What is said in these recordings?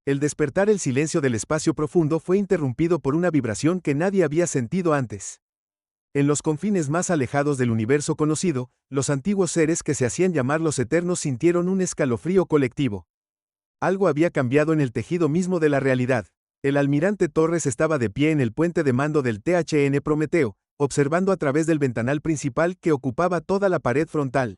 El despertar el silencio del espacio profundo fue interrumpido por una vibración que nadie había sentido antes. En los confines más alejados del universo conocido, los antiguos seres que se hacían llamar los Eternos sintieron un escalofrío colectivo. Algo había cambiado en el tejido mismo de la realidad. El almirante Torres estaba de pie en el puente de mando del THN Prometeo, observando a través del ventanal principal que ocupaba toda la pared frontal.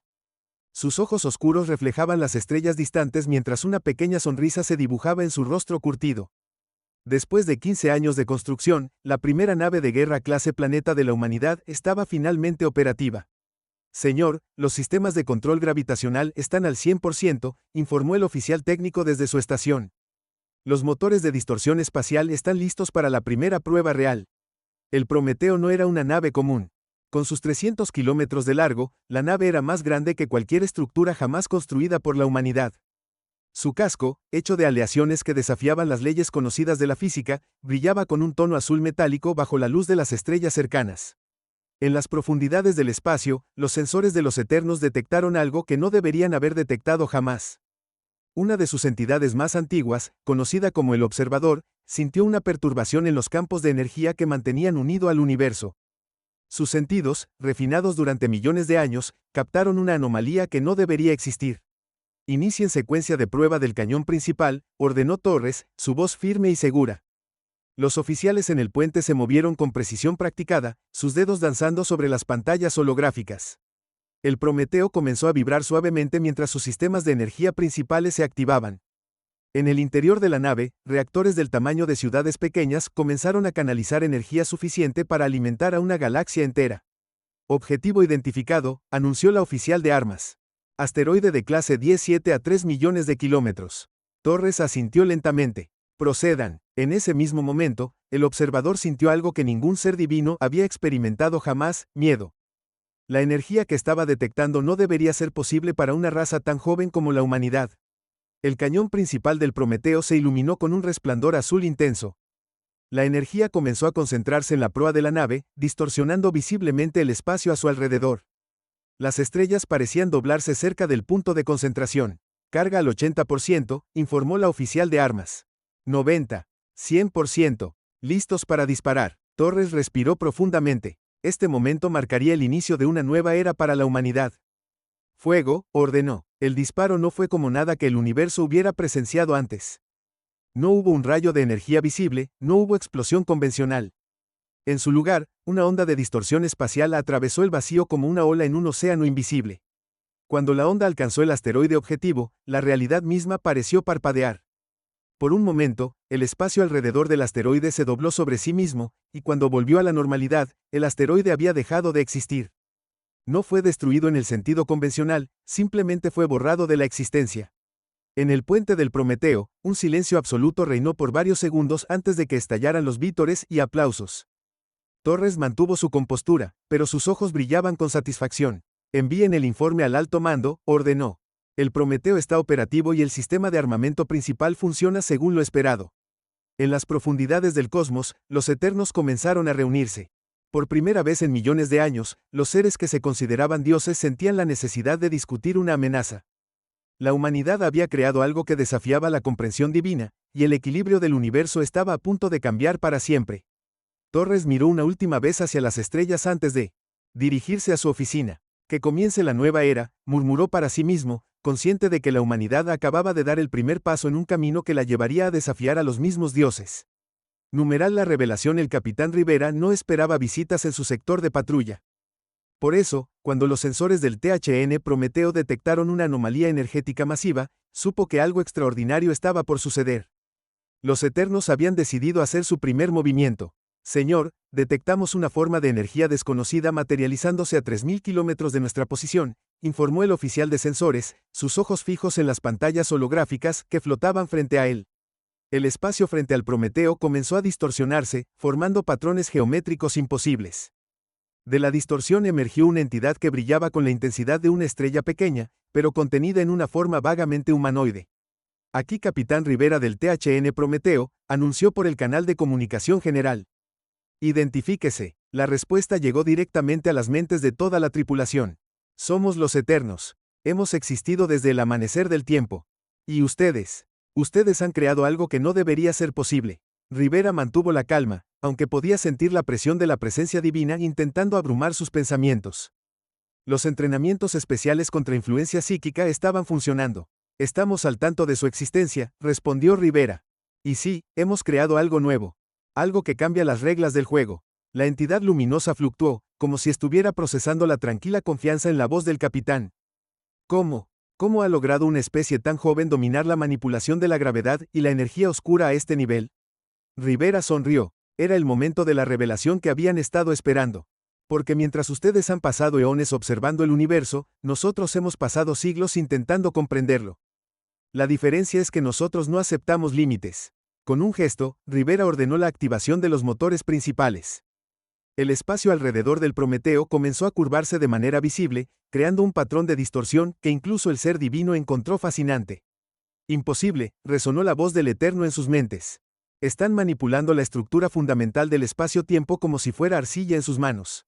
Sus ojos oscuros reflejaban las estrellas distantes mientras una pequeña sonrisa se dibujaba en su rostro curtido. Después de 15 años de construcción, la primera nave de guerra clase planeta de la humanidad estaba finalmente operativa. Señor, los sistemas de control gravitacional están al 100%, informó el oficial técnico desde su estación. Los motores de distorsión espacial están listos para la primera prueba real. El Prometeo no era una nave común. Con sus 300 kilómetros de largo, la nave era más grande que cualquier estructura jamás construida por la humanidad. Su casco, hecho de aleaciones que desafiaban las leyes conocidas de la física, brillaba con un tono azul metálico bajo la luz de las estrellas cercanas. En las profundidades del espacio, los sensores de los Eternos detectaron algo que no deberían haber detectado jamás. Una de sus entidades más antiguas, conocida como el Observador, sintió una perturbación en los campos de energía que mantenían unido al universo. Sus sentidos, refinados durante millones de años, captaron una anomalía que no debería existir. Inicien secuencia de prueba del cañón principal, ordenó Torres, su voz firme y segura. Los oficiales en el puente se movieron con precisión practicada, sus dedos danzando sobre las pantallas holográficas. El Prometeo comenzó a vibrar suavemente mientras sus sistemas de energía principales se activaban. En el interior de la nave, reactores del tamaño de ciudades pequeñas comenzaron a canalizar energía suficiente para alimentar a una galaxia entera. Objetivo identificado, anunció la oficial de armas. Asteroide de clase 17 a 3 millones de kilómetros. Torres asintió lentamente. Procedan. En ese mismo momento, el observador sintió algo que ningún ser divino había experimentado jamás: miedo. La energía que estaba detectando no debería ser posible para una raza tan joven como la humanidad. El cañón principal del Prometeo se iluminó con un resplandor azul intenso. La energía comenzó a concentrarse en la proa de la nave, distorsionando visiblemente el espacio a su alrededor. Las estrellas parecían doblarse cerca del punto de concentración. Carga al 80%, informó la oficial de armas. 90, 100%. Listos para disparar. Torres respiró profundamente. Este momento marcaría el inicio de una nueva era para la humanidad. Fuego, ordenó. El disparo no fue como nada que el universo hubiera presenciado antes. No hubo un rayo de energía visible, no hubo explosión convencional. En su lugar, una onda de distorsión espacial atravesó el vacío como una ola en un océano invisible. Cuando la onda alcanzó el asteroide objetivo, la realidad misma pareció parpadear. Por un momento, el espacio alrededor del asteroide se dobló sobre sí mismo, y cuando volvió a la normalidad, el asteroide había dejado de existir. No fue destruido en el sentido convencional, simplemente fue borrado de la existencia. En el puente del Prometeo, un silencio absoluto reinó por varios segundos antes de que estallaran los vítores y aplausos. Torres mantuvo su compostura, pero sus ojos brillaban con satisfacción. Envíen el informe al alto mando, ordenó. El Prometeo está operativo y el sistema de armamento principal funciona según lo esperado. En las profundidades del cosmos, los Eternos comenzaron a reunirse. Por primera vez en millones de años, los seres que se consideraban dioses sentían la necesidad de discutir una amenaza. La humanidad había creado algo que desafiaba la comprensión divina, y el equilibrio del universo estaba a punto de cambiar para siempre. Torres miró una última vez hacia las estrellas antes de dirigirse a su oficina. Que comience la nueva era, murmuró para sí mismo, consciente de que la humanidad acababa de dar el primer paso en un camino que la llevaría a desafiar a los mismos dioses. Numeral la revelación. El capitán Rivera no esperaba visitas en su sector de patrulla. Por eso, cuando los sensores del THN Prometeo detectaron una anomalía energética masiva, supo que algo extraordinario estaba por suceder. Los Eternos habían decidido hacer su primer movimiento. Señor, detectamos una forma de energía desconocida materializándose a 3000 kilómetros de nuestra posición, informó el oficial de sensores, sus ojos fijos en las pantallas holográficas que flotaban frente a él. El espacio frente al Prometeo comenzó a distorsionarse, formando patrones geométricos imposibles. De la distorsión emergió una entidad que brillaba con la intensidad de una estrella pequeña, pero contenida en una forma vagamente humanoide. Aquí Capitán Rivera del THN Prometeo, anunció por el canal de comunicación general. Identifíquese. La respuesta llegó directamente a las mentes de toda la tripulación. Somos los Eternos. Hemos existido desde el amanecer del tiempo. ¿Y ustedes? Ustedes han creado algo que no debería ser posible. Rivera mantuvo la calma, aunque podía sentir la presión de la presencia divina intentando abrumar sus pensamientos. Los entrenamientos especiales contra influencia psíquica estaban funcionando. Estamos al tanto de su existencia, respondió Rivera. Y sí, hemos creado algo nuevo. Algo que cambia las reglas del juego. La entidad luminosa fluctuó, como si estuviera procesando la tranquila confianza en la voz del capitán. ¿Cómo? ¿Cómo ha logrado una especie tan joven dominar la manipulación de la gravedad y la energía oscura a este nivel? Rivera sonrió. Era el momento de la revelación que habían estado esperando. Porque mientras ustedes han pasado eones observando el universo, nosotros hemos pasado siglos intentando comprenderlo. La diferencia es que nosotros no aceptamos límites. Con un gesto, Rivera ordenó la activación de los motores principales. El espacio alrededor del Prometeo comenzó a curvarse de manera visible, creando un patrón de distorsión que incluso el ser divino encontró fascinante. Imposible, resonó la voz del Eterno en sus mentes. Están manipulando la estructura fundamental del espacio-tiempo como si fuera arcilla en sus manos.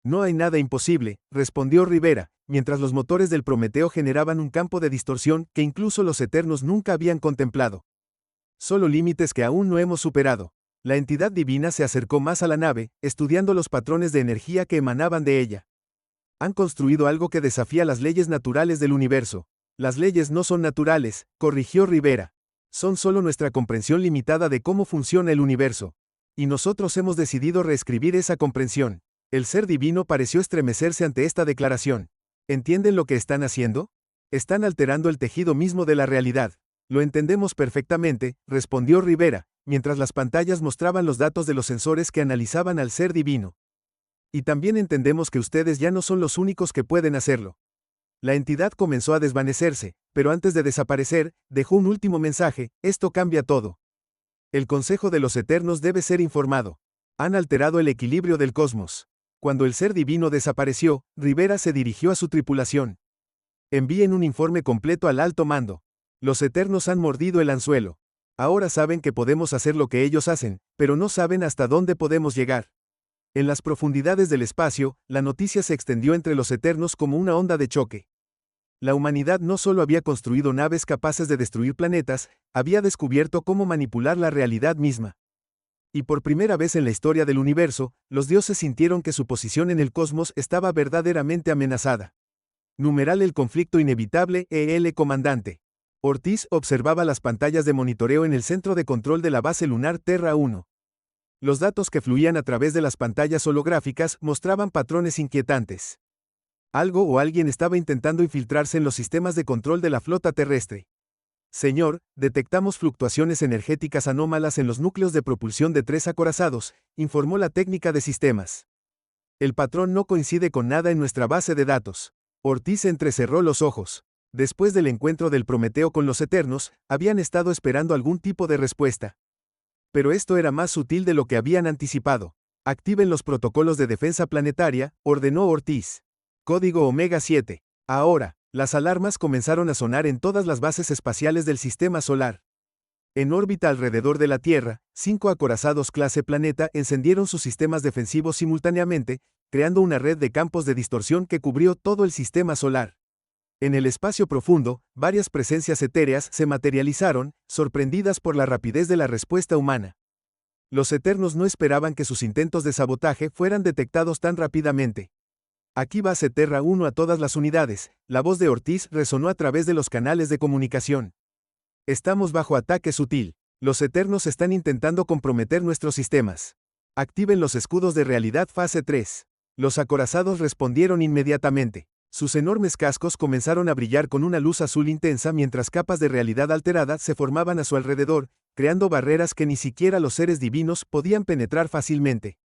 No hay nada imposible, respondió Rivera, mientras los motores del Prometeo generaban un campo de distorsión que incluso los Eternos nunca habían contemplado. Solo límites que aún no hemos superado. La entidad divina se acercó más a la nave, estudiando los patrones de energía que emanaban de ella. Han construido algo que desafía las leyes naturales del universo. Las leyes no son naturales, corrigió Rivera. Son solo nuestra comprensión limitada de cómo funciona el universo. Y nosotros hemos decidido reescribir esa comprensión. El ser divino pareció estremecerse ante esta declaración. ¿Entienden lo que están haciendo? Están alterando el tejido mismo de la realidad. Lo entendemos perfectamente, respondió Rivera, mientras las pantallas mostraban los datos de los sensores que analizaban al ser divino. Y también entendemos que ustedes ya no son los únicos que pueden hacerlo. La entidad comenzó a desvanecerse, pero antes de desaparecer, dejó un último mensaje: esto cambia todo. El Consejo de los Eternos debe ser informado. Han alterado el equilibrio del cosmos. Cuando el ser divino desapareció, Rivera se dirigió a su tripulación. Envíen un informe completo al alto mando. Los Eternos han mordido el anzuelo. Ahora saben que podemos hacer lo que ellos hacen, pero no saben hasta dónde podemos llegar. En las profundidades del espacio, la noticia se extendió entre los Eternos como una onda de choque. La humanidad no solo había construido naves capaces de destruir planetas, había descubierto cómo manipular la realidad misma. Y por primera vez en la historia del universo, los dioses sintieron que su posición en el cosmos estaba verdaderamente amenazada. Numeral el conflicto inevitable, comandante. Ortiz observaba las pantallas de monitoreo en el centro de control de la base lunar Terra 1. Los datos que fluían a través de las pantallas holográficas mostraban patrones inquietantes. Algo o alguien estaba intentando infiltrarse en los sistemas de control de la flota terrestre. Señor, detectamos fluctuaciones energéticas anómalas en los núcleos de propulsión de 3 acorazados, informó la técnica de sistemas. El patrón no coincide con nada en nuestra base de datos. Ortiz entrecerró los ojos. Después del encuentro del Prometeo con los Eternos, habían estado esperando algún tipo de respuesta. Pero esto era más sutil de lo que habían anticipado. Activen los protocolos de defensa planetaria, ordenó Ortiz. Código Omega 7. Ahora. Las alarmas comenzaron a sonar en todas las bases espaciales del sistema solar. En órbita alrededor de la Tierra, 5 acorazados clase Planeta encendieron sus sistemas defensivos simultáneamente, creando una red de campos de distorsión que cubrió todo el sistema solar. En el espacio profundo, varias presencias etéreas se materializaron, sorprendidas por la rapidez de la respuesta humana. Los Eternos no esperaban que sus intentos de sabotaje fueran detectados tan rápidamente. Aquí base Terra 1 a todas las unidades, la voz de Ortiz resonó a través de los canales de comunicación. Estamos bajo ataque sutil. Los Eternos están intentando comprometer nuestros sistemas. Activen los escudos de realidad fase 3. Los acorazados respondieron inmediatamente. Sus enormes cascos comenzaron a brillar con una luz azul intensa mientras capas de realidad alterada se formaban a su alrededor, creando barreras que ni siquiera los seres divinos podían penetrar fácilmente.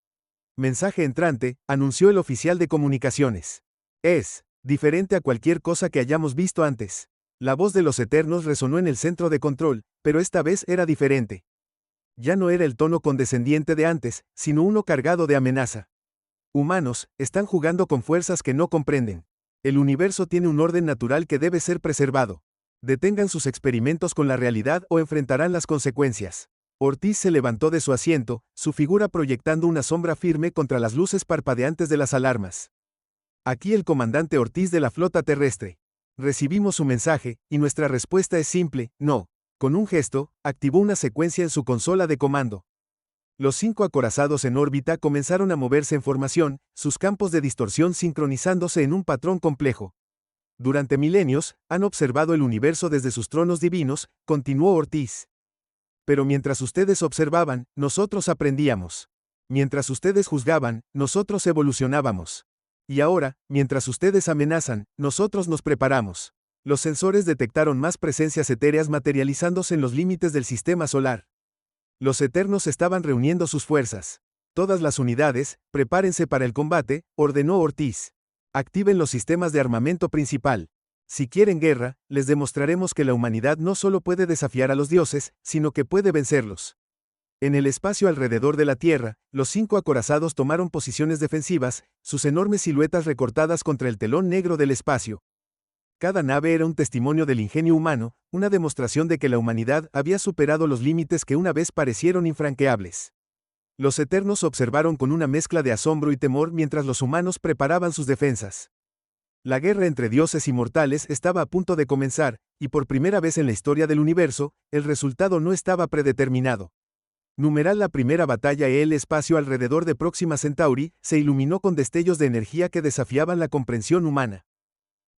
Mensaje entrante, anunció el oficial de comunicaciones. Es diferente a cualquier cosa que hayamos visto antes. La voz de los Eternos resonó en el centro de control, pero esta vez era diferente. Ya no era el tono condescendiente de antes, sino uno cargado de amenaza. Humanos, están jugando con fuerzas que no comprenden. El universo tiene un orden natural que debe ser preservado. Detengan sus experimentos con la realidad o enfrentarán las consecuencias. Ortiz se levantó de su asiento, su figura proyectando una sombra firme contra las luces parpadeantes de las alarmas. Aquí el comandante Ortiz de la flota terrestre. Recibimos su mensaje, y nuestra respuesta es simple: no. Con un gesto, activó una secuencia en su consola de comando. Los 5 acorazados en órbita comenzaron a moverse en formación, sus campos de distorsión sincronizándose en un patrón complejo. Durante milenios, han observado el universo desde sus tronos divinos, continuó Ortiz. Pero mientras ustedes observaban, nosotros aprendíamos. Mientras ustedes juzgaban, nosotros evolucionábamos. Y ahora, mientras ustedes amenazan, nosotros nos preparamos. Los sensores detectaron más presencias etéreas materializándose en los límites del sistema solar. Los Eternos estaban reuniendo sus fuerzas. Todas las unidades, prepárense para el combate, ordenó Ortiz. Activen los sistemas de armamento principal. Si quieren guerra, les demostraremos que la humanidad no solo puede desafiar a los dioses, sino que puede vencerlos. En el espacio alrededor de la Tierra, los 5 acorazados tomaron posiciones defensivas, sus enormes siluetas recortadas contra el telón negro del espacio. Cada nave era un testimonio del ingenio humano, una demostración de que la humanidad había superado los límites que una vez parecieron infranqueables. Los Eternos observaron con una mezcla de asombro y temor mientras los humanos preparaban sus defensas. La guerra entre dioses y mortales estaba a punto de comenzar, y por primera vez en la historia del universo, el resultado no estaba predeterminado. Numeral la primera batalla el espacio alrededor de Próxima Centauri se iluminó con destellos de energía que desafiaban la comprensión humana.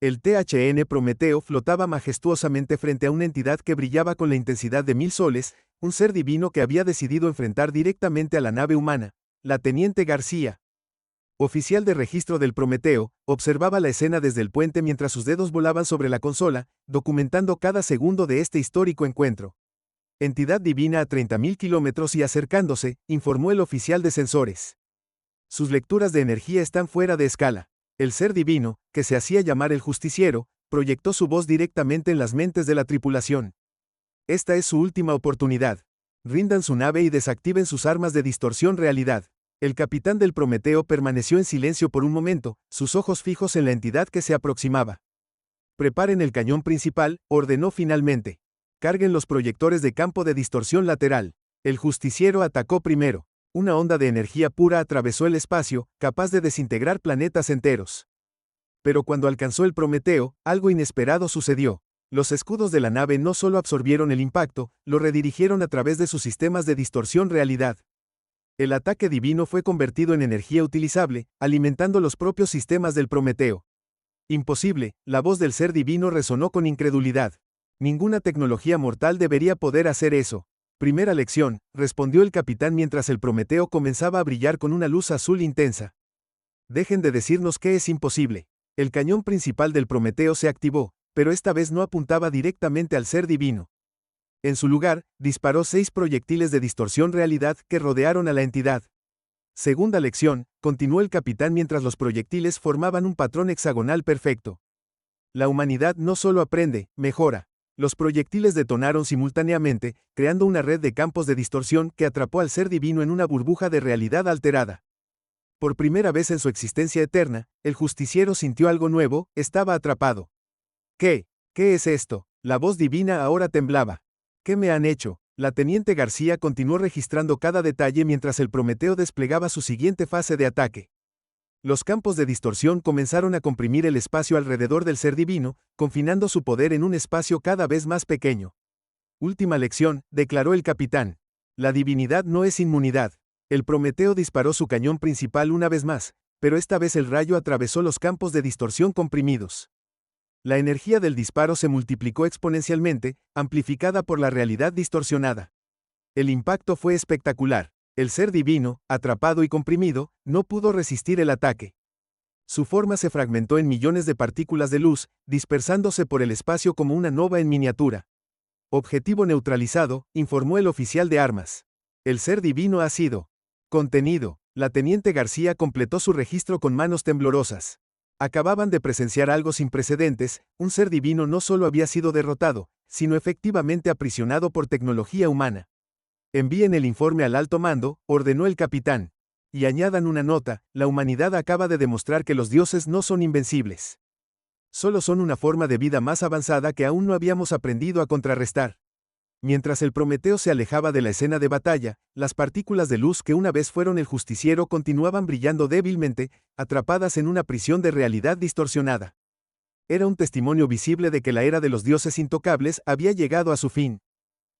El THN Prometeo flotaba majestuosamente frente a una entidad que brillaba con la intensidad de 1000 soles, un ser divino que había decidido enfrentar directamente a la nave humana. La Teniente García, oficial de registro del Prometeo, observaba la escena desde el puente mientras sus dedos volaban sobre la consola, documentando cada segundo de este histórico encuentro. Entidad divina a 30.000 kilómetros y acercándose, informó el oficial de sensores. Sus lecturas de energía están fuera de escala. El ser divino, que se hacía llamar el Justiciero, proyectó su voz directamente en las mentes de la tripulación. Esta es su última oportunidad. Rindan su nave y desactiven sus armas de distorsión realidad. El capitán del Prometeo permaneció en silencio por un momento, sus ojos fijos en la entidad que se aproximaba. Preparen el cañón principal, ordenó finalmente. Carguen los proyectores de campo de distorsión lateral. El Justiciero atacó primero. Una onda de energía pura atravesó el espacio, capaz de desintegrar planetas enteros. Pero cuando alcanzó el Prometeo, algo inesperado sucedió. Los escudos de la nave no solo absorbieron el impacto, lo redirigieron a través de sus sistemas de distorsión realidad. El ataque divino fue convertido en energía utilizable, alimentando los propios sistemas del Prometeo. Imposible, la voz del ser divino resonó con incredulidad. Ninguna tecnología mortal debería poder hacer eso. Primera lección, respondió el capitán mientras el Prometeo comenzaba a brillar con una luz azul intensa. Dejen de decirnos que es imposible. El cañón principal del Prometeo se activó, pero esta vez no apuntaba directamente al ser divino. En su lugar, disparó 6 proyectiles de distorsión realidad que rodearon a la entidad. Segunda lección, continuó el capitán mientras los proyectiles formaban un patrón hexagonal perfecto. La humanidad no solo aprende, mejora. Los proyectiles detonaron simultáneamente, creando una red de campos de distorsión que atrapó al ser divino en una burbuja de realidad alterada. Por primera vez en su existencia eterna, el Justiciero sintió algo nuevo, estaba atrapado. ¿Qué? ¿Qué es esto? La voz divina ahora temblaba. ¿Qué me han hecho? La Teniente García continuó registrando cada detalle mientras el Prometeo desplegaba su siguiente fase de ataque. Los campos de distorsión comenzaron a comprimir el espacio alrededor del ser divino, confinando su poder en un espacio cada vez más pequeño. Última lección, declaró el capitán. La divinidad no es inmunidad. El Prometeo disparó su cañón principal una vez más, pero esta vez el rayo atravesó los campos de distorsión comprimidos. La energía del disparo se multiplicó exponencialmente, amplificada por la realidad distorsionada. El impacto fue espectacular. El ser divino, atrapado y comprimido, no pudo resistir el ataque. Su forma se fragmentó en millones de partículas de luz, dispersándose por el espacio como una nova en miniatura. Objetivo neutralizado, informó el oficial de armas. El ser divino ha sido contenido. La Teniente García completó su registro con manos temblorosas. Acababan de presenciar algo sin precedentes, un ser divino no solo había sido derrotado, sino efectivamente aprisionado por tecnología humana. Envíen el informe al alto mando, ordenó el capitán. Y añadan una nota, la humanidad acaba de demostrar que los dioses no son invencibles. Solo son una forma de vida más avanzada que aún no habíamos aprendido a contrarrestar. Mientras el Prometeo se alejaba de la escena de batalla, las partículas de luz que una vez fueron el Justiciero continuaban brillando débilmente, atrapadas en una prisión de realidad distorsionada. Era un testimonio visible de que la era de los dioses intocables había llegado a su fin.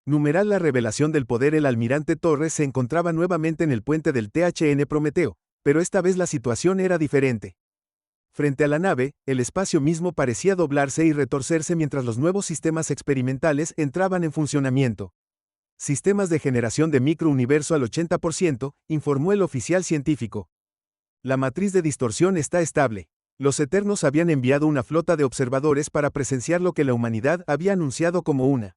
Numeral la revelación del poder. El almirante Torres se encontraba nuevamente en el puente del THN Prometeo, pero esta vez la situación era diferente. Frente a la nave, el espacio mismo parecía doblarse y retorcerse mientras los nuevos sistemas experimentales entraban en funcionamiento. Sistemas de generación de microuniverso al 80%, informó el oficial científico. La matriz de distorsión está estable. Los Eternos habían enviado una flota de observadores para presenciar lo que la humanidad había anunciado como una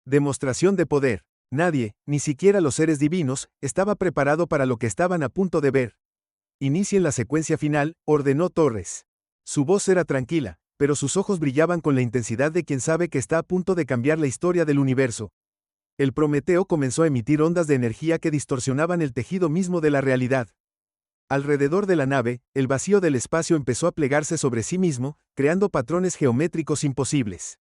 demostración de poder. Nadie, ni siquiera los seres divinos, estaba preparado para lo que estaban a punto de ver. Inicien la secuencia final, ordenó Torres. Su voz era tranquila, pero sus ojos brillaban con la intensidad de quien sabe que está a punto de cambiar la historia del universo. El Prometeo comenzó a emitir ondas de energía que distorsionaban el tejido mismo de la realidad. Alrededor de la nave, el vacío del espacio empezó a plegarse sobre sí mismo, creando patrones geométricos imposibles.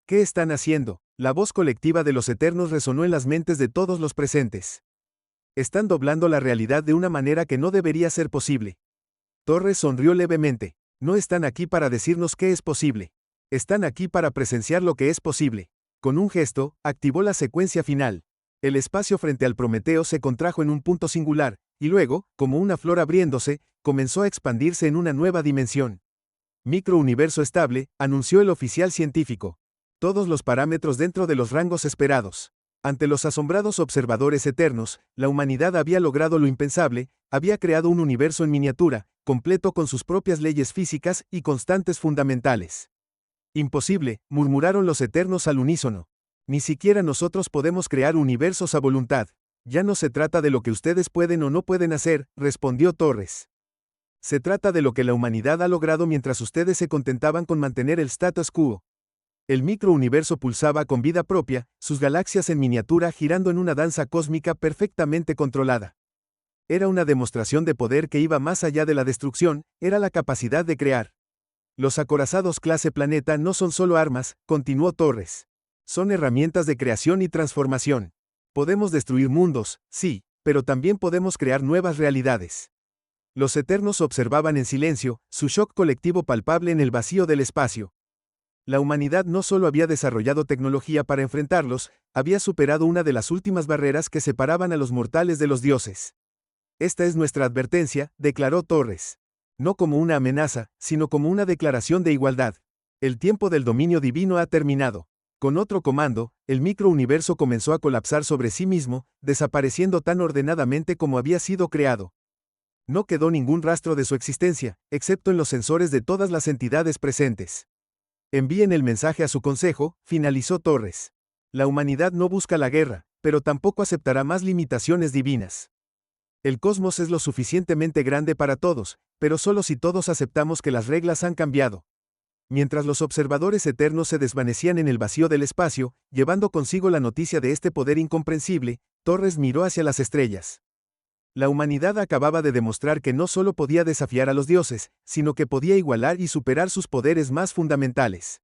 ¿Qué están haciendo? La voz colectiva de los Eternos resonó en las mentes de todos los presentes. Están doblando la realidad de una manera que no debería ser posible. Torres sonrió levemente. No están aquí para decirnos qué es posible. Están aquí para presenciar lo que es posible. Con un gesto, activó la secuencia final. El espacio frente al Prometeo se contrajo en un punto singular, y luego, como una flor abriéndose, comenzó a expandirse en una nueva dimensión. Microuniverso estable, anunció el oficial científico. Todos los parámetros dentro de los rangos esperados. Ante los asombrados observadores eternos, la humanidad había logrado lo impensable, había creado un universo en miniatura, completo con sus propias leyes físicas y constantes fundamentales. Imposible, murmuraron los Eternos al unísono. Ni siquiera nosotros podemos crear universos a voluntad. Ya no se trata de lo que ustedes pueden o no pueden hacer, respondió Torres. Se trata de lo que la humanidad ha logrado mientras ustedes se contentaban con mantener el status quo. El microuniverso pulsaba con vida propia, sus galaxias en miniatura girando en una danza cósmica perfectamente controlada. Era una demostración de poder que iba más allá de la destrucción, era la capacidad de crear. Los acorazados clase planeta no son solo armas, continuó Torres. Son herramientas de creación y transformación. Podemos destruir mundos, sí, pero también podemos crear nuevas realidades. Los Eternos observaban en silencio, su shock colectivo palpable en el vacío del espacio. La humanidad no solo había desarrollado tecnología para enfrentarlos, había superado una de las últimas barreras que separaban a los mortales de los dioses. Esta es nuestra advertencia, declaró Torres. No como una amenaza, sino como una declaración de igualdad. El tiempo del dominio divino ha terminado. Con otro comando, el microuniverso comenzó a colapsar sobre sí mismo, desapareciendo tan ordenadamente como había sido creado. No quedó ningún rastro de su existencia, excepto en los sensores de todas las entidades presentes. Envíen el mensaje a su consejo, finalizó Torres. La humanidad no busca la guerra, pero tampoco aceptará más limitaciones divinas. El cosmos es lo suficientemente grande para todos, pero solo si todos aceptamos que las reglas han cambiado. Mientras los observadores eternos se desvanecían en el vacío del espacio, llevando consigo la noticia de este poder incomprensible, Torres miró hacia las estrellas. La humanidad acababa de demostrar que no solo podía desafiar a los dioses, sino que podía igualar y superar sus poderes más fundamentales.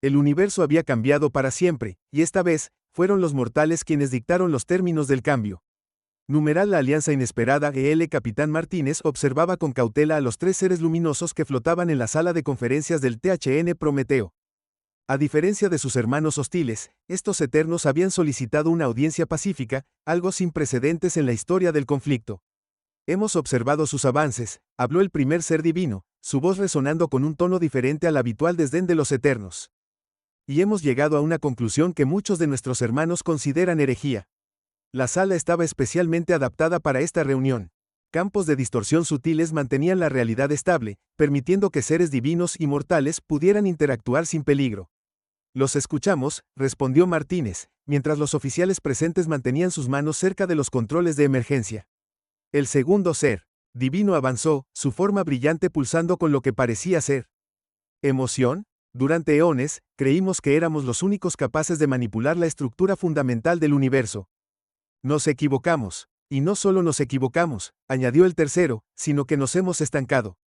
El universo había cambiado para siempre, y esta vez, fueron los mortales quienes dictaron los términos del cambio. Numeral la alianza inesperada. El capitán Martínez observaba con cautela a los tres seres luminosos que flotaban en la sala de conferencias del THN Prometeo. A diferencia de sus hermanos hostiles, estos Eternos habían solicitado una audiencia pacífica, algo sin precedentes en la historia del conflicto. Hemos observado sus avances, habló el primer ser divino, su voz resonando con un tono diferente al habitual desdén de los Eternos. Y hemos llegado a una conclusión que muchos de nuestros hermanos consideran herejía. La sala estaba especialmente adaptada para esta reunión. Campos de distorsión sutiles mantenían la realidad estable, permitiendo que seres divinos y mortales pudieran interactuar sin peligro. Los escuchamos, respondió Martínez, mientras los oficiales presentes mantenían sus manos cerca de los controles de emergencia. El segundo ser divino avanzó, su forma brillante pulsando con lo que parecía ser emoción. Durante eones, creímos que éramos los únicos capaces de manipular la estructura fundamental del universo. Nos equivocamos, y no solo nos equivocamos, añadió el tercero, sino que nos hemos estancado.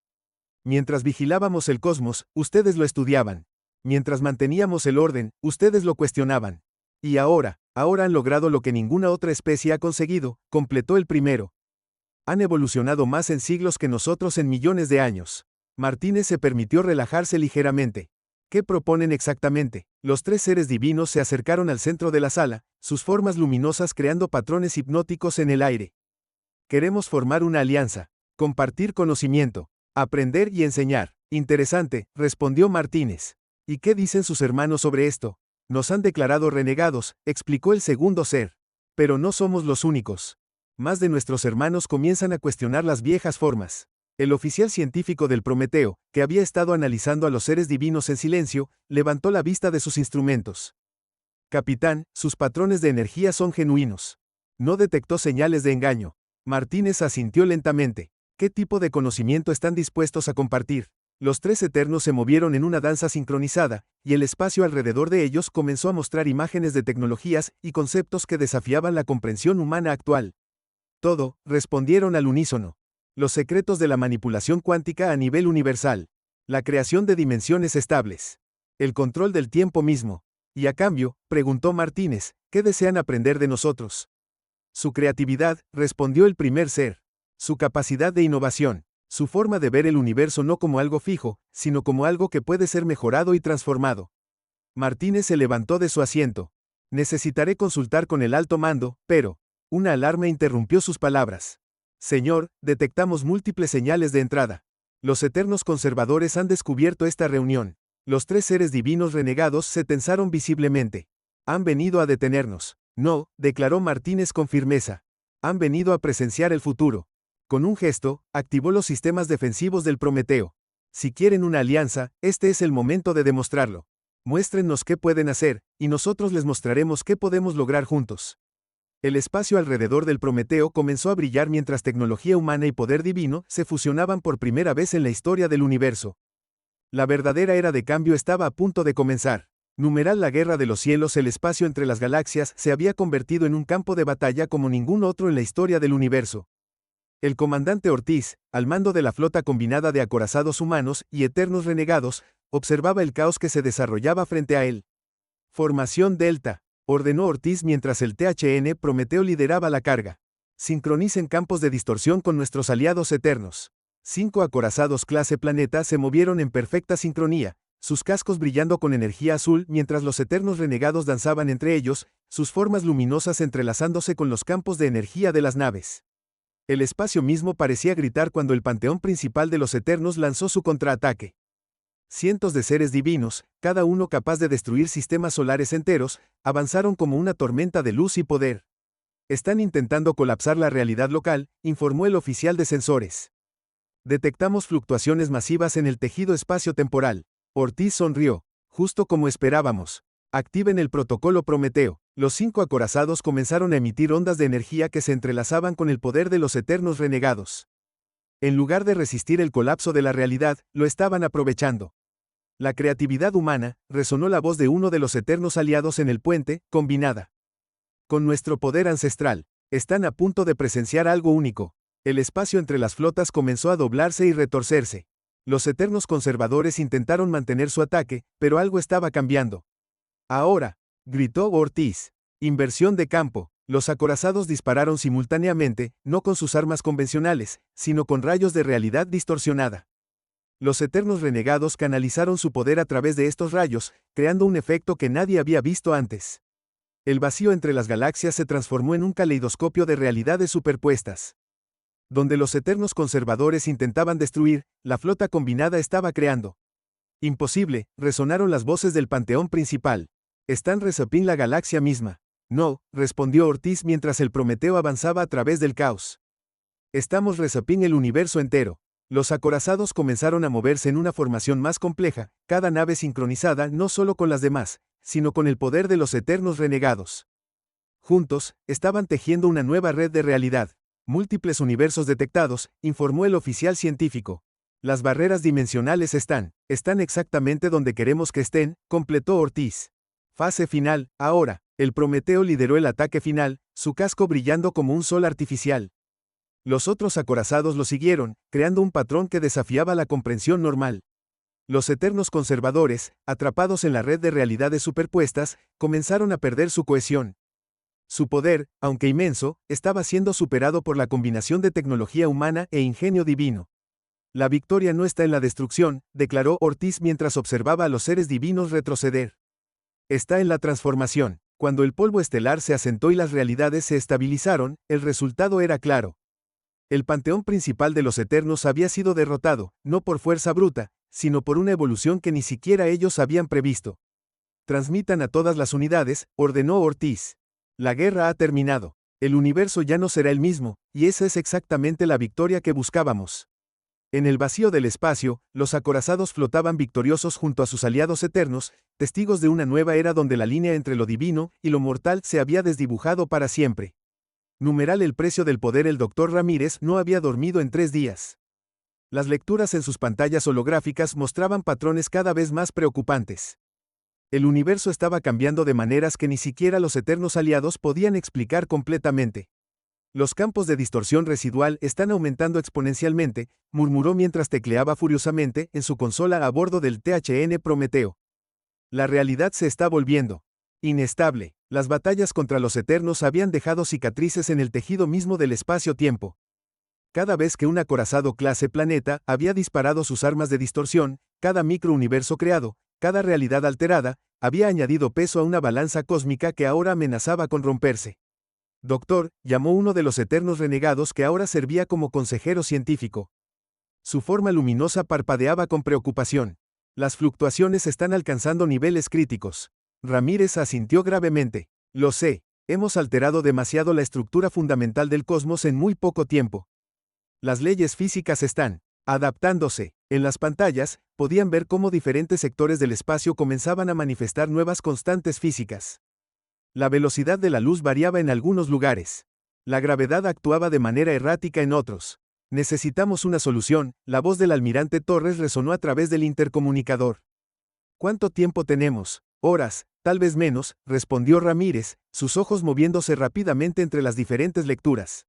Mientras vigilábamos el cosmos, ustedes lo estudiaban. Mientras manteníamos el orden, ustedes lo cuestionaban. Y ahora han logrado lo que ninguna otra especie ha conseguido, completó el primero. Han evolucionado más en siglos que nosotros en millones de años. Martínez se permitió relajarse ligeramente. ¿Qué proponen exactamente? Los tres seres divinos se acercaron al centro de la sala, sus formas luminosas creando patrones hipnóticos en el aire. Queremos formar una alianza, compartir conocimiento, aprender y enseñar. Interesante, respondió Martínez. ¿Y qué dicen sus hermanos sobre esto? Nos han declarado renegados, explicó el segundo ser. Pero no somos los únicos. Más de nuestros hermanos comienzan a cuestionar las viejas formas. El oficial científico del Prometeo, que había estado analizando a los seres divinos en silencio, levantó la vista de sus instrumentos. Capitán, sus patrones de energía son genuinos. No detectó señales de engaño. Martínez asintió lentamente. ¿Qué tipo de conocimiento están dispuestos a compartir? Los tres eternos se movieron en una danza sincronizada, y el espacio alrededor de ellos comenzó a mostrar imágenes de tecnologías y conceptos que desafiaban la comprensión humana actual. Todo, respondieron al unísono. Los secretos de la manipulación cuántica a nivel universal. La creación de dimensiones estables. El control del tiempo mismo. Y a cambio, preguntó Martínez, ¿qué desean aprender de nosotros? Su creatividad, respondió el primer ser. Su capacidad de innovación. Su forma de ver el universo no como algo fijo, sino como algo que puede ser mejorado y transformado. Martínez se levantó de su asiento. Necesitaré consultar con el alto mando, pero... Una alarma interrumpió sus palabras. Señor, detectamos múltiples señales de entrada. Los eternos conservadores han descubierto esta reunión. Los tres seres divinos renegados se tensaron visiblemente. Han venido a detenernos. No, declaró Martínez con firmeza. Han venido a presenciar el futuro. Con un gesto, activó los sistemas defensivos del Prometeo. Si quieren una alianza, este es el momento de demostrarlo. Muéstrennos qué pueden hacer, y nosotros les mostraremos qué podemos lograr juntos. El espacio alrededor del Prometeo comenzó a brillar mientras tecnología humana y poder divino se fusionaban por primera vez en la historia del universo. La verdadera era de cambio estaba a punto de comenzar. Numeral la guerra de los cielos. El espacio entre las galaxias se había convertido en un campo de batalla como ningún otro en la historia del universo. El comandante Ortiz, al mando de la flota combinada de acorazados humanos y eternos renegados, observaba el caos que se desarrollaba frente a él. Formación Delta, ordenó Ortiz mientras el THN Prometeo lideraba la carga. Sincronicen campos de distorsión con nuestros aliados eternos. 5 acorazados clase planeta se movieron en perfecta sincronía, sus cascos brillando con energía azul mientras los eternos renegados danzaban entre ellos, sus formas luminosas entrelazándose con los campos de energía de las naves. El espacio mismo parecía gritar cuando el panteón principal de los eternos lanzó su contraataque. Cientos de seres divinos, cada uno capaz de destruir sistemas solares enteros, avanzaron como una tormenta de luz y poder. Están intentando colapsar la realidad local, informó el oficial de sensores. Detectamos fluctuaciones masivas en el tejido espacio-temporal. Ortiz sonrió. Justo como esperábamos. Activen el protocolo Prometeo. Los 5 acorazados comenzaron a emitir ondas de energía que se entrelazaban con el poder de los eternos renegados. En lugar de resistir el colapso de la realidad, lo estaban aprovechando. La creatividad humana, resonó la voz de uno de los eternos aliados en el puente, combinada. Con nuestro poder ancestral, están a punto de presenciar algo único. El espacio entre las flotas comenzó a doblarse y retorcerse. Los eternos conservadores intentaron mantener su ataque, pero algo estaba cambiando. Ahora, gritó Ortiz. Inversión de campo. Los acorazados dispararon simultáneamente, no con sus armas convencionales, sino con rayos de realidad distorsionada. Los eternos renegados canalizaron su poder a través de estos rayos, creando un efecto que nadie había visto antes. El vacío entre las galaxias se transformó en un caleidoscopio de realidades superpuestas. Donde los eternos conservadores intentaban destruir, la flota combinada estaba creando. Imposible, resonaron las voces del panteón principal. Están resapin la galaxia misma. No, respondió Ortiz mientras el Prometeo avanzaba a través del caos. Estamos resapin el universo entero. Los acorazados comenzaron a moverse en una formación más compleja, cada nave sincronizada no solo con las demás, sino con el poder de los eternos renegados. Juntos, estaban tejiendo una nueva red de realidad. Múltiples universos detectados, informó el oficial científico. Las barreras dimensionales están exactamente donde queremos que estén, completó Ortiz. Fase final, ahora. El Prometeo lideró el ataque final, su casco brillando como un sol artificial. Los otros acorazados lo siguieron, creando un patrón que desafiaba la comprensión normal. Los eternos conservadores, atrapados en la red de realidades superpuestas, comenzaron a perder su cohesión. Su poder, aunque inmenso, estaba siendo superado por la combinación de tecnología humana e ingenio divino. La victoria no está en la destrucción, declaró Ortiz mientras observaba a los seres divinos retroceder. Está en la transformación. Cuando el polvo estelar se asentó y las realidades se estabilizaron, el resultado era claro. El panteón principal de los Eternos había sido derrotado, no por fuerza bruta, sino por una evolución que ni siquiera ellos habían previsto. Transmitan a todas las unidades, ordenó Ortiz. La guerra ha terminado. El universo ya no será el mismo, y esa es exactamente la victoria que buscábamos. En el vacío del espacio, los acorazados flotaban victoriosos junto a sus aliados eternos, testigos de una nueva era donde la línea entre lo divino y lo mortal se había desdibujado para siempre. Numeral el precio del poder. El doctor Ramírez no había dormido en 3 días. Las lecturas en sus pantallas holográficas mostraban patrones cada vez más preocupantes. El universo estaba cambiando de maneras que ni siquiera los eternos aliados podían explicar completamente. Los campos de distorsión residual están aumentando exponencialmente, murmuró mientras tecleaba furiosamente en su consola a bordo del THN Prometeo. La realidad se está volviendo inestable. Las batallas contra los Eternos habían dejado cicatrices en el tejido mismo del espacio-tiempo. Cada vez que un acorazado clase planeta había disparado sus armas de distorsión, cada microuniverso creado, cada realidad alterada, había añadido peso a una balanza cósmica que ahora amenazaba con romperse. Doctor, llamó uno de los eternos renegados que ahora servía como consejero científico. Su forma luminosa parpadeaba con preocupación. Las fluctuaciones están alcanzando niveles críticos. Ramírez asintió gravemente. Lo sé, hemos alterado demasiado la estructura fundamental del cosmos en muy poco tiempo. Las leyes físicas están adaptándose. En las pantallas, podían ver cómo diferentes sectores del espacio comenzaban a manifestar nuevas constantes físicas. La velocidad de la luz variaba en algunos lugares. La gravedad actuaba de manera errática en otros. Necesitamos una solución. La voz del almirante Torres resonó a través del intercomunicador. ¿Cuánto tiempo tenemos? Horas, tal vez menos, respondió Ramírez, sus ojos moviéndose rápidamente entre las diferentes lecturas.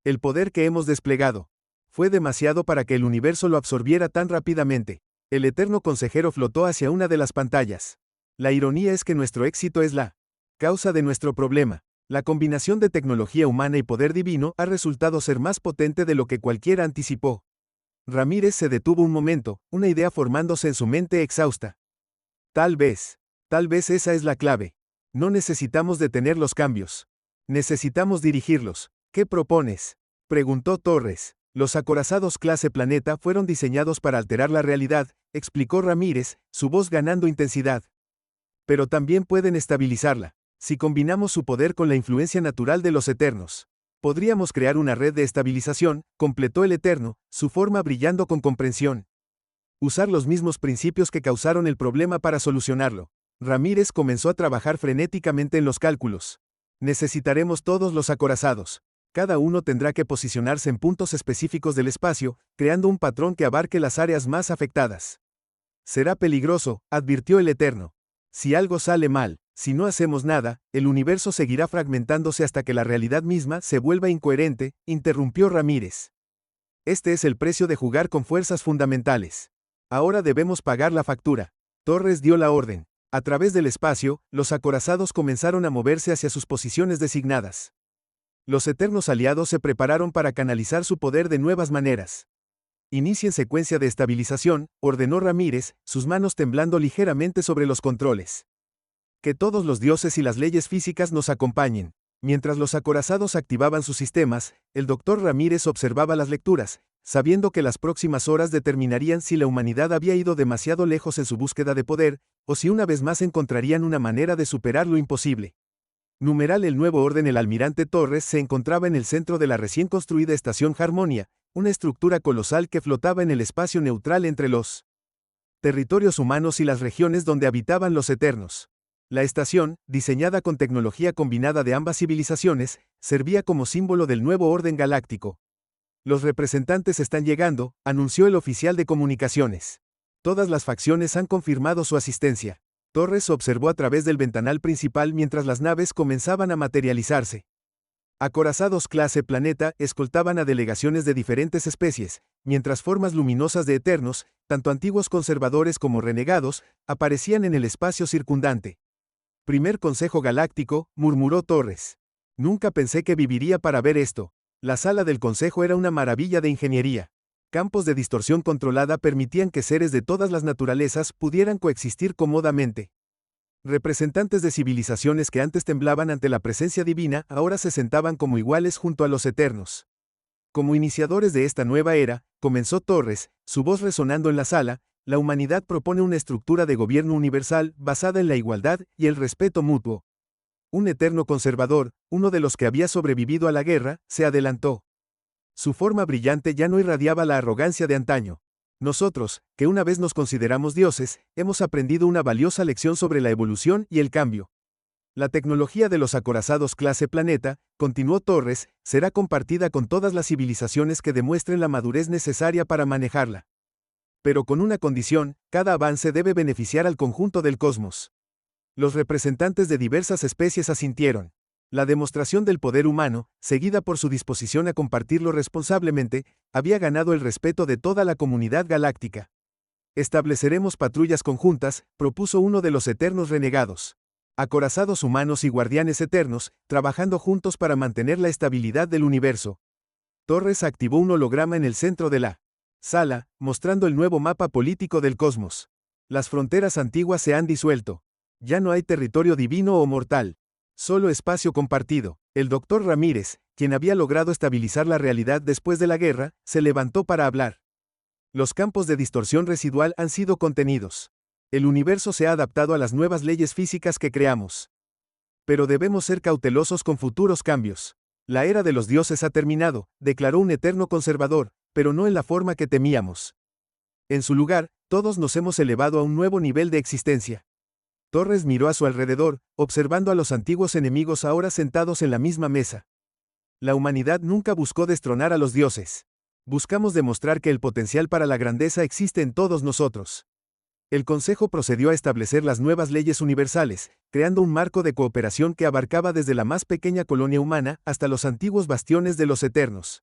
El poder que hemos desplegado fue demasiado para que el universo lo absorbiera tan rápidamente. El eterno consejero flotó hacia una de las pantallas. La ironía es que nuestro éxito es la causa de nuestro problema. La combinación de tecnología humana y poder divino ha resultado ser más potente de lo que cualquiera anticipó. Ramírez se detuvo un momento, una idea formándose en su mente exhausta. Tal vez esa es la clave. No necesitamos detener los cambios. Necesitamos dirigirlos. ¿Qué propones?, preguntó Torres. Los acorazados clase planeta fueron diseñados para alterar la realidad, explicó Ramírez, su voz ganando intensidad. Pero también pueden estabilizarla. Si combinamos su poder con la influencia natural de los eternos, podríamos crear una red de estabilización, completó el eterno, su forma brillando con comprensión. Usar los mismos principios que causaron el problema para solucionarlo. Ramírez comenzó a trabajar frenéticamente en los cálculos. Necesitaremos todos los acorazados. Cada uno tendrá que posicionarse en puntos específicos del espacio, creando un patrón que abarque las áreas más afectadas. Será peligroso, advirtió el Eterno. Si algo sale mal, si no hacemos nada, el universo seguirá fragmentándose hasta que la realidad misma se vuelva incoherente, interrumpió Ramírez. Este es el precio de jugar con fuerzas fundamentales. Ahora debemos pagar la factura. Torres dio la orden. A través del espacio, los acorazados comenzaron a moverse hacia sus posiciones designadas. Los eternos aliados se prepararon para canalizar su poder de nuevas maneras. Inicien secuencia de estabilización, ordenó Ramírez, sus manos temblando ligeramente sobre los controles. Que todos los dioses y las leyes físicas nos acompañen. Mientras los acorazados activaban sus sistemas, el doctor Ramírez observaba las lecturas, sabiendo que las próximas horas determinarían si la humanidad había ido demasiado lejos en su búsqueda de poder, o si una vez más encontrarían una manera de superar lo imposible. Numeral el nuevo orden. El almirante Torres se encontraba en el centro de la recién construida estación Harmonia, una estructura colosal que flotaba en el espacio neutral entre los territorios humanos y las regiones donde habitaban los eternos. La estación, diseñada con tecnología combinada de ambas civilizaciones, servía como símbolo del nuevo orden galáctico. Los representantes están llegando, anunció el oficial de comunicaciones. Todas las facciones han confirmado su asistencia. Torres observó a través del ventanal principal mientras las naves comenzaban a materializarse. Acorazados clase planeta escoltaban a delegaciones de diferentes especies, mientras formas luminosas de eternos, tanto antiguos conservadores como renegados, aparecían en el espacio circundante. Primer Consejo Galáctico, murmuró Torres. Nunca pensé que viviría para ver esto. La sala del Consejo era una maravilla de ingeniería. Campos de distorsión controlada permitían que seres de todas las naturalezas pudieran coexistir cómodamente. Representantes de civilizaciones que antes temblaban ante la presencia divina ahora se sentaban como iguales junto a los eternos. Como iniciadores de esta nueva era, comenzó Torres, su voz resonando en la sala, la humanidad propone una estructura de gobierno universal basada en la igualdad y el respeto mutuo. Un eterno conservador, uno de los que había sobrevivido a la guerra, se adelantó. Su forma brillante ya no irradiaba la arrogancia de antaño. Nosotros, que una vez nos consideramos dioses, hemos aprendido una valiosa lección sobre la evolución y el cambio. La tecnología de los acorazados clase planeta, continuó Torres, será compartida con todas las civilizaciones que demuestren la madurez necesaria para manejarla. Pero con una condición, cada avance debe beneficiar al conjunto del cosmos. Los representantes de diversas especies asintieron. La demostración del poder humano, seguida por su disposición a compartirlo responsablemente, había ganado el respeto de toda la comunidad galáctica. Estableceremos patrullas conjuntas, propuso uno de los eternos renegados. Acorazados humanos y guardianes eternos, trabajando juntos para mantener la estabilidad del universo. Torres activó un holograma en el centro de la sala, mostrando el nuevo mapa político del cosmos. Las fronteras antiguas se han disuelto. Ya no hay territorio divino o mortal. Solo espacio compartido. El doctor Ramírez, quien había logrado estabilizar la realidad después de la guerra, se levantó para hablar. Los campos de distorsión residual han sido contenidos. El universo se ha adaptado a las nuevas leyes físicas que creamos. Pero debemos ser cautelosos con futuros cambios. La era de los dioses ha terminado, declaró un eterno conservador, pero no en la forma que temíamos. En su lugar, todos nos hemos elevado a un nuevo nivel de existencia. Torres miró a su alrededor, observando a los antiguos enemigos ahora sentados en la misma mesa. La humanidad nunca buscó destronar a los dioses. Buscamos demostrar que el potencial para la grandeza existe en todos nosotros. El Consejo procedió a establecer las nuevas leyes universales, creando un marco de cooperación que abarcaba desde la más pequeña colonia humana hasta los antiguos bastiones de los eternos.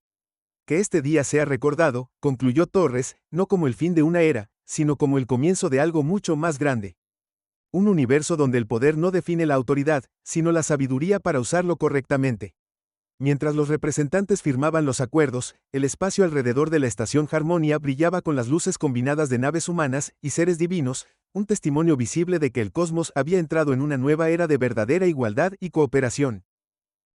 Que este día sea recordado, concluyó Torres, no como el fin de una era, sino como el comienzo de algo mucho más grande. Un universo donde el poder no define la autoridad, sino la sabiduría para usarlo correctamente. Mientras los representantes firmaban los acuerdos, el espacio alrededor de la estación Harmonia brillaba con las luces combinadas de naves humanas y seres divinos, un testimonio visible de que el cosmos había entrado en una nueva era de verdadera igualdad y cooperación.